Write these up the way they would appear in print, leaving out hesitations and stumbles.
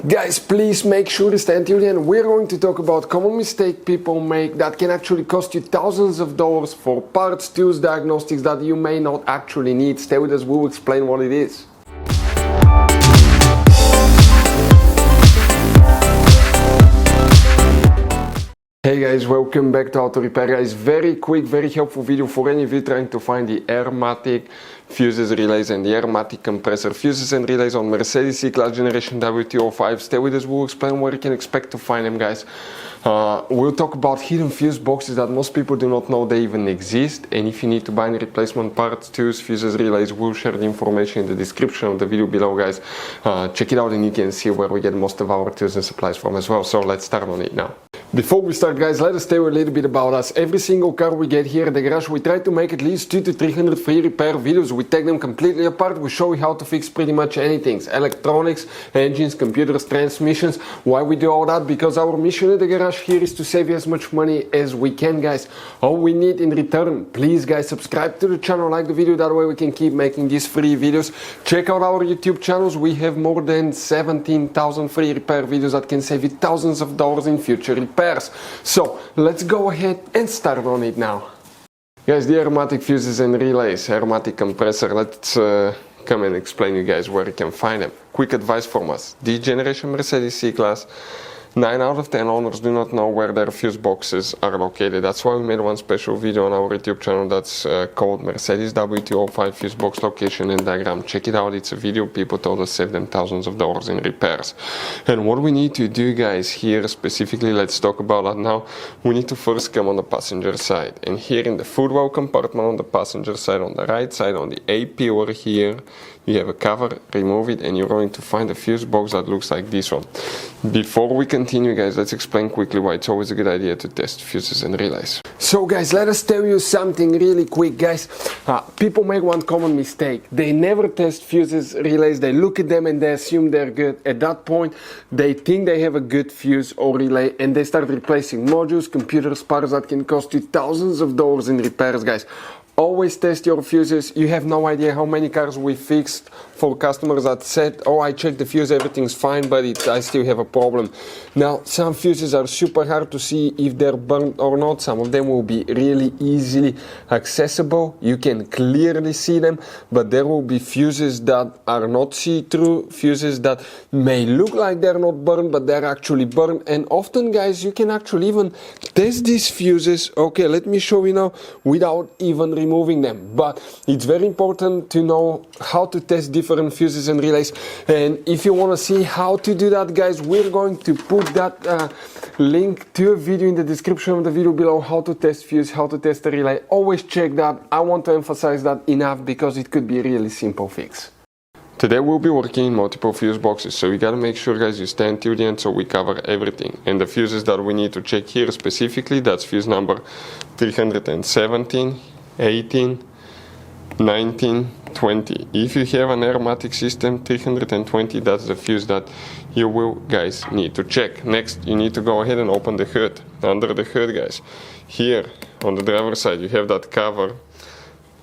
Guys, please make sure to stay until the end. We're going to talk about common mistake people make that can actually cost you thousands of dollars for parts, tools, diagnostics that you may not actually need. Stay with us, we'll explain what it is. Hey guys, welcome back to Auto Repair. Guys, very quick, very helpful video for any of you trying to find the Airmatic fuses, relays and the Airmatic compressor fuses and relays on Mercedes C-Class generation W205. Stay with us, we'll explain where you can expect to find them, guys. We'll talk about hidden fuse boxes that most people do not know they even exist, and if you need to buy any replacement parts, tools, fuses, relays, we'll share the information in the description of the video below, guys. Check it out and you can see where we get most of our tools and supplies from as well. So let's start on it now. Before we start, guys, let us tell you a little bit about us. Every single car we get here at the garage, we try to make at least 200 to 300 free repair videos. We take them completely apart. We show you how to fix pretty much anything. Electronics, engines, computers, transmissions. Why we do all that? Because our mission at the garage here is to save you as much money as we can, guys. All we need in return, please, guys, subscribe to the channel, like the video. That way we can keep making these free videos. Check out our YouTube channels. We have more than 17,000 free repair videos that can save you thousands of dollars in future repairs. So let's go ahead and start on it now. Guys, the Airmatic fuses and relays, Airmatic compressor, let's come and explain you guys where you can find them. Quick advice from us: the generation Mercedes C-Class, 9 out of 10 owners do not know where their fuse boxes are located. That's why we made one special video on our YouTube channel that's called Mercedes W205 fuse box location and diagram. Check it out, it's a video people told us save them thousands of dollars in repairs. And what we need to do, guys, here specifically, let's talk about that now. We need to first come on the passenger side, and here in the footwell compartment on the passenger side, on the right side, on the A pillar here, you have a cover. Remove it and you're going to find a fuse box that looks like this one. Before we continue, guys, let's explain quickly why it's always a good idea to test fuses and relays. So guys, let us tell you something really quick, guys. People make one common mistake. They never test fuses, relays. They look at them and they assume they're good. At that point, they think they have a good fuse or relay and they start replacing modules, computers, parts that can cost you thousands of dollars in repairs, guys. Always test your fuses. You have no idea how many cars we fixed for customers that said, oh, I checked the fuse, everything's fine, but I still have a problem. Now, some fuses are super hard to see if they're burnt or not. Some of them will be really easily accessible. You can clearly see them, but there will be fuses that are not see-through, fuses that may look like they're not burned, but they're actually burned. And often, guys, you can actually even test these fuses. Okay, let me show you now without even removing them. But it's very important to know how to test different fuses and relays, and if you want to see how to do that, guys, we're going to put that link to a video in the description of the video below, how to test fuse, how to test a relay. Always check that. I want to emphasize that enough because it could be a really simple fix. Today we'll be working in multiple fuse boxes, so you gotta make sure, guys, you stay until the end so we cover everything. And the fuses that we need to check here specifically, that's fuse number 317, 18, 19, 20. If you have an Airmatic system, 320, that's the fuse that you will, guys, need to check. Next, you need to go ahead and open the hood. Under the hood, guys, here on the driver's side, you have that cover.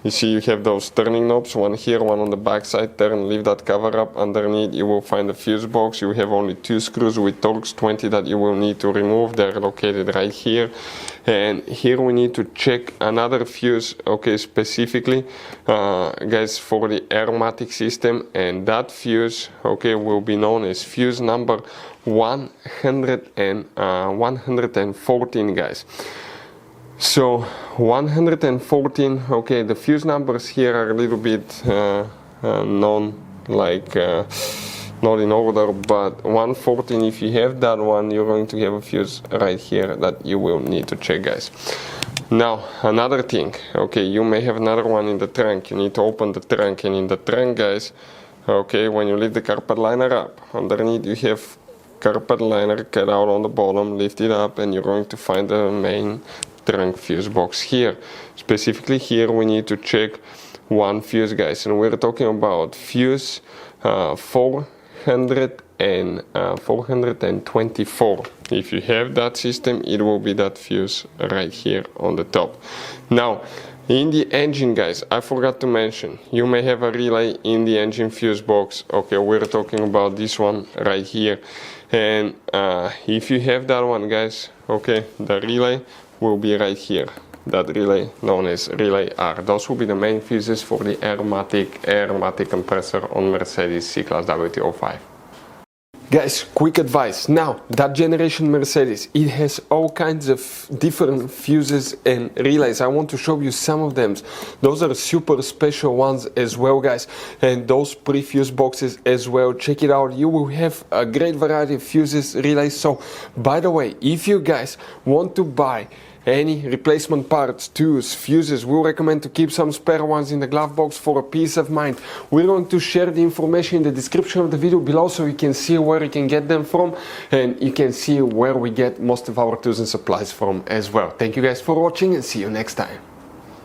You see you have those turning knobs, one here, one on the back side. Turn, leave that cover up. Underneath you will find the fuse box. You have only 2 screws with Torx 20 that you will need to remove. They're located right here. And here we need to check another fuse, okay, specifically, guys, for the Airmatic system. And that fuse, okay, will be known as fuse number 114, guys. So 114, okay, the fuse numbers here are a little bit known, like not in order, but 114, if you have that one, you're going to have a fuse right here that you will need to check, guys. Now, another thing, okay, you may have another one in the trunk. You need to open the trunk, and in the trunk, guys, okay, when you lift the carpet liner up, underneath you have carpet liner cut out on the bottom. Lift it up and you're going to find the main trunk fuse box here. Specifically here we need to check one fuse, guys, and we're talking about fuse 424. If you have that system, it will be that fuse right here on the top. Now, In the engine, guys, I forgot to mention, you may have a relay in the engine fuse box. Okay, we're talking about this one right here. And if you have that one, guys, okay, the relay will be right here. That relay known as relay R. Those will be the main fuses for the Airmatic compressor on Mercedes C-Class W205. Guys, quick advice. Now, that generation Mercedes, it has all kinds of different fuses and relays. I want to show you some of them. Those are super special ones as well, guys. And those pre-fuse boxes as well. Check it out. You will have a great variety of fuses, relays. So, by the way, if you guys want to buy any replacement parts, tools, fuses, we recommend to keep some spare ones in the glove box for a peace of mind. We're going to share the information in the description of the video below so you can see where you can get them from, and you can see where we get most of our tools and supplies from as well. Thank you guys for watching, and see you next time.